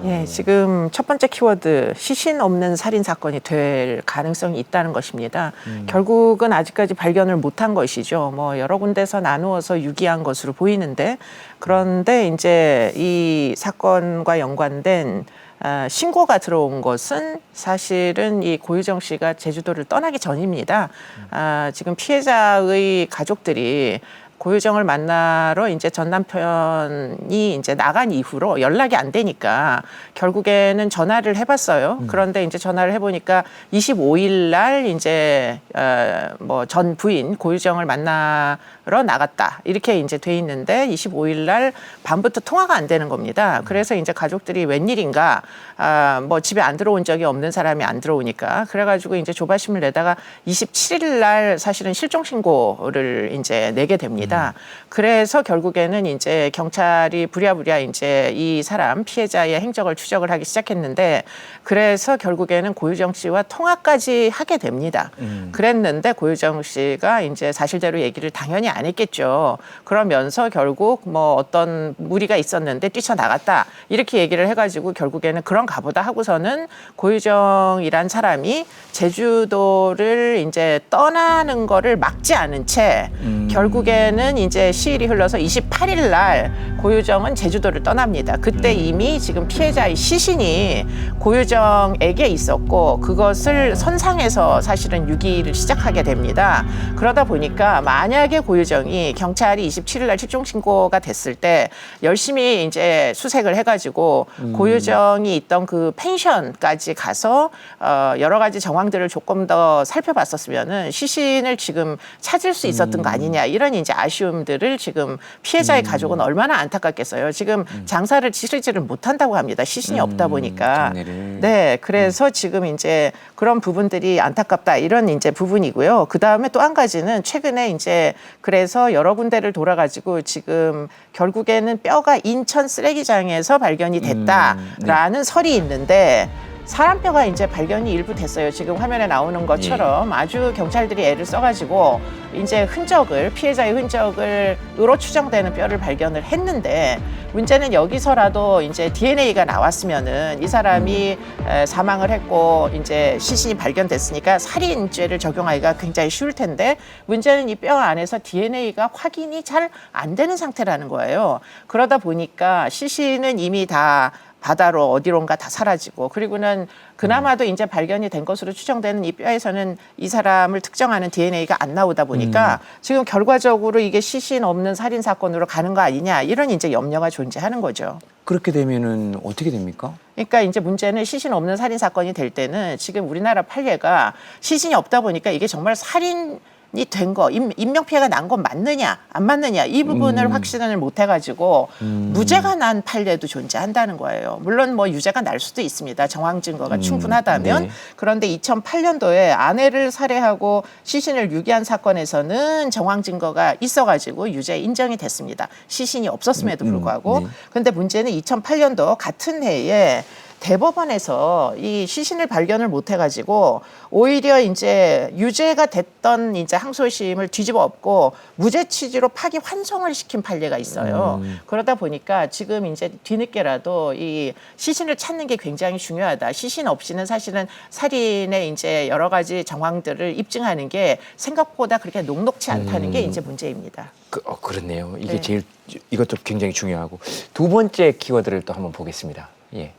예, 지금 첫 번째 키워드 시신 없는 살인 사건이 될 가능성이 있다는 것입니다. 결국은 아직까지 발견을 못한 것이죠. 뭐 여러 군데서 나누어서 유기한 것으로 보이는데 그런데 이제 이 사건과 연관된 신고가 들어온 것은 사실은 이 고유정 씨가 제주도를 떠나기 전입니다. 지금 피해자의 가족들이 고유정을 만나러 이제 전 남편이 이제 나간 이후로 연락이 안 되니까 결국에는 전화를 해봤어요. 그런데 이제 전화를 해보니까 25일 날 이제 뭐 전 부인 고유정을 만나러 나갔다 이렇게 이제 돼 있는데 25일 날 밤부터 통화가 안 되는 겁니다. 그래서 이제 가족들이 웬일인가 뭐 집에 안 들어온 적이 없는 사람이 안 들어오니까 그래가지고 이제 조바심을 내다가 27일 날 사실은 실종 신고를 이제 내게 됩니다. 그래서 결국에는 이제 경찰이 부랴부랴 이제 이 사람 피해자의 행적을 추적을 하기 시작했는데 그래서 결국에는 고유정 씨와 통화까지 하게 됩니다. 그랬는데 고유정 씨가 이제 사실대로 얘기를 당연히 안 했겠죠. 그러면서 결국 뭐 어떤 무리가 있었는데 뛰쳐나갔다 이렇게 얘기를 해가지고 결국에는 그런가 보다 하고서는 고유정이란 사람이 제주도를 이제 떠나는 거를 막지 않은 채 결국에는 이제 시일이 흘러서 28일 날 고유정은 제주도를 떠납니다. 그때 이미 지금 피해자의 시신이 고유정에게 있었고 그것을 선상에서 사실은 유기를 시작하게 됩니다. 그러다 보니까 만약에 고유정이 경찰이 27일 날 실종 신고가 됐을 때 열심히 이제 수색을 해가지고 고유정이 있던 그 펜션까지 가서 여러 가지 정황들을 조금 더 살펴봤었으면은 시신을 지금 찾을 수 있었던 거 아니냐 이런 이제 아쉬움들을 지금 피해자의 가족은 얼마나 안타깝겠어요. 지금 장사를 치르지를 못한다고 합니다. 시신이 없다 보니까. 장례를. 네, 그래서 지금 이제 그런 부분들이 안타깝다 이런 이제 부분이고요. 그 다음에 또 한 가지는 최근에 이제 그래서 여러 군데를 돌아가지고 지금 결국에는 뼈가 인천 쓰레기장에서 발견이 됐다라는 설이 있는데. 사람 뼈가 이제 발견이 일부 됐어요. 지금 화면에 나오는 것처럼 아주 경찰들이 애를 써가지고 이제 피해자의 흔적으로 추정되는 뼈를 발견을 했는데 문제는 여기서라도 이제 DNA가 나왔으면은 이 사람이 사망을 했고 이제 시신이 발견됐으니까 살인죄를 적용하기가 굉장히 쉬울 텐데 문제는 이 뼈 안에서 DNA가 확인이 잘 안 되는 상태라는 거예요. 그러다 보니까 시신은 이미 다 바다로 어디론가 다 사라지고 그리고는 그나마도 이제 발견이 된 것으로 추정되는 이 뼈에서는 이 사람을 특정하는 DNA가 안 나오다 보니까 지금 결과적으로 이게 시신 없는 살인 사건으로 가는 거 아니냐 이런 이제 염려가 존재하는 거죠. 그렇게 되면은 어떻게 됩니까? 그러니까 이제 문제는 시신 없는 살인 사건이 될 때는 지금 우리나라 판례가 시신이 없다 보니까 이게 정말 살인이 된 거, 인명피해가 난 건 맞느냐, 안 맞느냐, 이 부분을 확신을 못 해가지고 무죄가 난 판례도 존재한다는 거예요. 물론 뭐 유죄가 날 수도 있습니다. 정황 증거가 충분하다면. 네. 그런데 2008년도에 아내를 살해하고 시신을 유기한 사건에서는 정황 증거가 있어가지고 유죄 인정이 됐습니다. 시신이 없었음에도 불구하고. 네. 그런데 문제는 2008년도 같은 해에 대법원에서 이 시신을 발견을 못 해가지고 오히려 이제 유죄가 됐던 이제 항소심을 뒤집어 엎고 무죄 취지로 파기 환송을 시킨 판례가 있어요. 그러다 보니까 지금 이제 뒤늦게라도 이 시신을 찾는 게 굉장히 중요하다. 시신 없이는 사실은 살인의 이제 여러 가지 정황들을 입증하는 게 생각보다 그렇게 녹록치 않다는 게 이제 문제입니다. 그렇네요. 이게 네. 이것도 굉장히 중요하고 두 번째 키워드를 또 한번 보겠습니다. 예.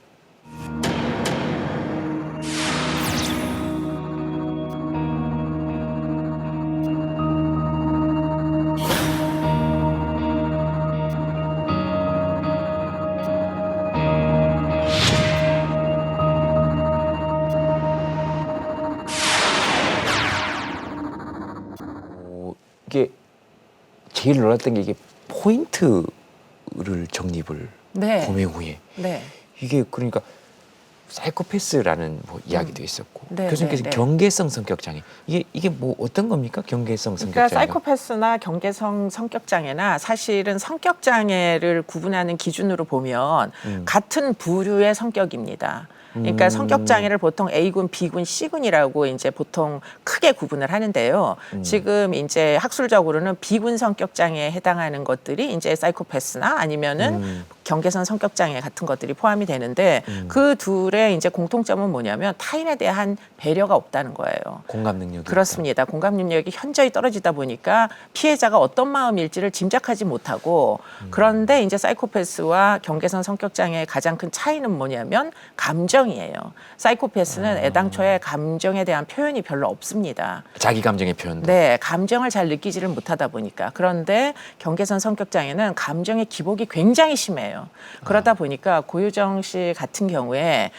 이게 제일 놀랐던 게 이게 포인트를 적립을 네. 범행 후에 네. 이게 그러니까 사이코패스라는 뭐 이야기도 있었고 네, 교수님께서 네, 네. 경계성 성격 장애 이게 뭐 어떤 겁니까? 경계성 성격 그러니까 장애. 사이코패스나 경계성 성격 장애나 사실은 성격 장애를 구분하는 기준으로 보면 같은 부류의 성격입니다. 그러니까 성격 장애를 보통 A군, B군, C군이라고 이제 보통 크게 구분을 하는데요. 지금 이제 학술적으로는 B군 성격 장애에 해당하는 것들이 이제 사이코패스나 아니면은 경계선 성격 장애 같은 것들이 포함이 되는데 그 둘의 이제 공통점은 뭐냐면 타인에 대한 배려가 없다는 거예요. 공감 능력이 그렇습니다. 공감 능력이 현저히 떨어지다 보니까 피해자가 어떤 마음일지를 짐작하지 못하고 그런데 이제 사이코패스와 경계선 성격 장애의 가장 큰 차이는 뭐냐면 감정이에요. 사이코패스는 애당초에 감정에 대한 표현이 별로 없습니다. 자기 감정의 표현도. 네, 감정을 잘 느끼지를 못하다 보니까. 그런데 경계선 성격 장애는 감정의 기복이 굉장히 심해요. 그러다 보니까 고유정 씨 같은 경우에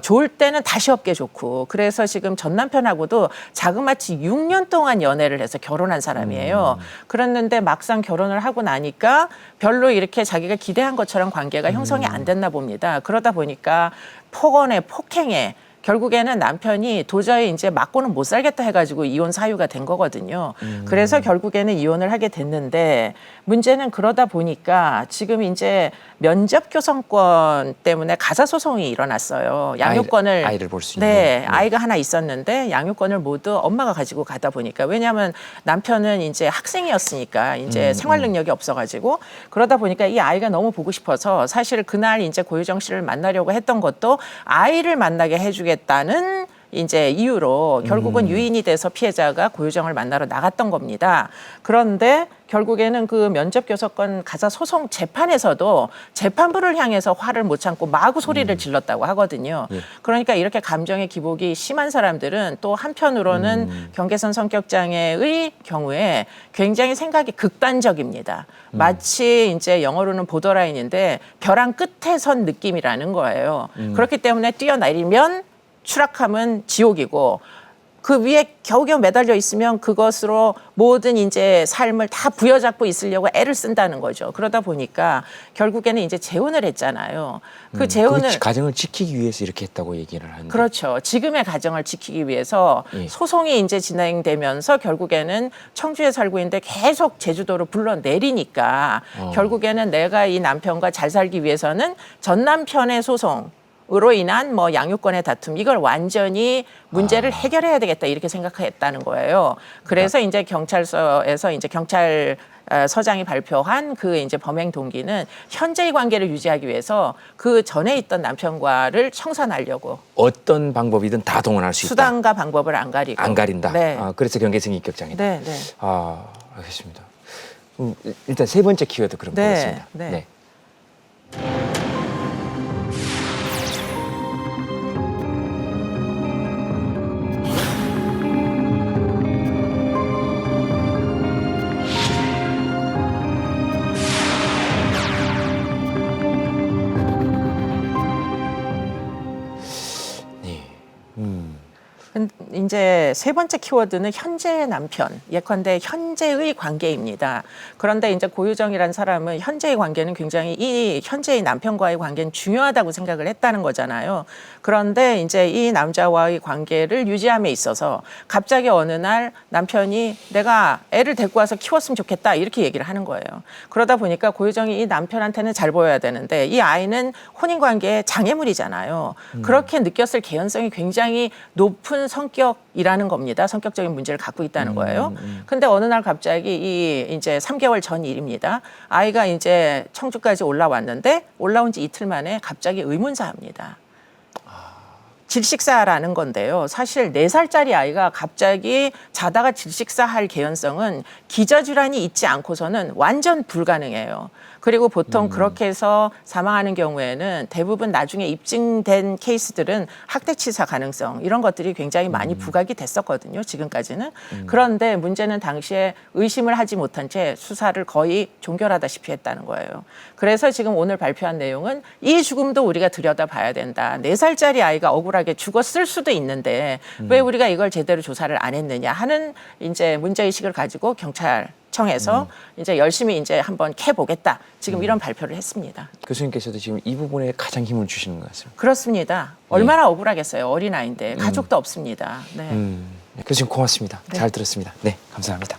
좋을 때는 다시 없게 좋고 그래서 지금 전 남편하고도 자그마치 6년 동안 연애를 해서 결혼한 사람이에요. 그랬는데 막상 결혼을 하고 나니까 별로 이렇게 자기가 기대한 것처럼 관계가 형성이 안 됐나 봅니다. 그러다 보니까 폭언에 폭행에 결국에는 남편이 도저히 이제 맞고는 못 살겠다 해가지고 이혼 사유가 된 거거든요. 그래서 결국에는 이혼을 하게 됐는데 문제는 그러다 보니까 지금 이제 면접 교섭권 때문에 가사 소송이 일어났어요. 양육권을 아이를 볼 수 있는. 네, 아이가 하나 있었는데 양육권을 모두 엄마가 가지고 가다 보니까 왜냐하면 남편은 이제 학생이었으니까 이제 생활 능력이 없어가지고 그러다 보니까 이 아이가 너무 보고 싶어서 사실 그날 이제 고유정 씨를 만나려고 했던 것도 아이를 만나게 해주겠다는 이제 이유로 결국은 유인이 돼서 피해자가 고유정을 만나러 나갔던 겁니다. 그런데 결국에는 그 면접교섭권 가사 소송 재판에서도 재판부를 향해서 화를 못 참고 마구 소리를 질렀다고 하거든요. 그러니까 이렇게 감정의 기복이 심한 사람들은 또 한편으로는 경계선 성격장애의 경우에 굉장히 생각이 극단적입니다. 마치 이제 영어로는 보더라인인데 벼랑 끝에 선 느낌이라는 거예요. 그렇기 때문에 뛰어내리면 추락하면 지옥이고 그 위에 겨우겨우 매달려 있으면 그것으로 모든 이제 삶을 다 부여잡고 있으려고 애를 쓴다는 거죠. 그러다 보니까 결국에는 이제 재혼을 했잖아요. 그 재혼을 그 가정을 지키기 위해서 이렇게 했다고 얘기를 하는데. 그렇죠. 지금의 가정을 지키기 위해서 예. 소송이 이제 진행되면서 결국에는 청주에 살고 있는데 계속 제주도로 불러내리니까 결국에는 내가 이 남편과 잘 살기 위해서는 전 남편의 소송 으로 인한 뭐 양육권의 다툼 이걸 완전히 문제를 해결해야 되겠다 이렇게 생각했다는 거예요. 그래서 이제 경찰서에서 이제 경찰 서장이 발표한 그 이제 범행 동기는 현재의 관계를 유지하기 위해서 그 전에 있던 남편과를 청산하려고 어떤 방법이든 다 동원할 수 있다. 수단과 방법을 안 가리고 안 가린다. 네. 그래서 경계성 인격장애다. 네, 네. 알겠습니다. 일단 세 번째 키워드 그럼 네, 보겠습니다. 네. 이제 세 번째 키워드는 현재의 남편, 예컨대 현재의 관계입니다. 그런데 이제 고유정이라는 사람은 현재의 관계는 굉장히 이 현재의 남편과의 관계는 중요하다고 생각을 했다는 거잖아요. 그런데 이제 이 남자와의 관계를 유지함에 있어서 갑자기 어느 날 남편이 내가 애를 데리고 와서 키웠으면 좋겠다 이렇게 얘기를 하는 거예요. 그러다 보니까 고유정이 이 남편한테는 잘 보여야 되는데 이 아이는 혼인관계의 장애물이잖아요. 그렇게 느꼈을 개연성이 굉장히 높은 성격이라는 겁니다. 성격적인 문제를 갖고 있다는 거예요. 근데 어느 날 갑자기 이 이제 3개월 전 일입니다. 아이가 이제 청주까지 올라왔는데 올라온 지 이틀 만에 갑자기 의문사합니다. 질식사라는 건데요. 사실 4살짜리 아이가 갑자기 자다가 질식사할 개연성은 기저질환이 있지 않고서는 완전 불가능해요. 그리고 보통 그렇게 해서 사망하는 경우에는 대부분 나중에 입증된 케이스들은 학대치사 가능성 이런 것들이 굉장히 많이 부각이 됐었거든요. 지금까지는. 그런데 문제는 당시에 의심을 하지 못한 채 수사를 거의 종결하다시피 했다는 거예요. 그래서 지금 오늘 발표한 내용은 이 죽음도 우리가 들여다봐야 된다. 4살짜리 아이가 억울하게 죽었을 수도 있는데 왜 우리가 이걸 제대로 조사를 안 했느냐 하는 이제 문제의식을 가지고 경찰청에서 이제 열심히 이제 한번 캐보겠다. 지금 이런 발표를 했습니다. 교수님께서도 지금 이 부분에 가장 힘을 주시는 것 같습니다. 그렇습니다. 얼마나 억울하겠어요. 어린아이인데 가족도 없습니다. 네. 교수님 고맙습니다. 네. 잘 들었습니다. 네, 감사합니다.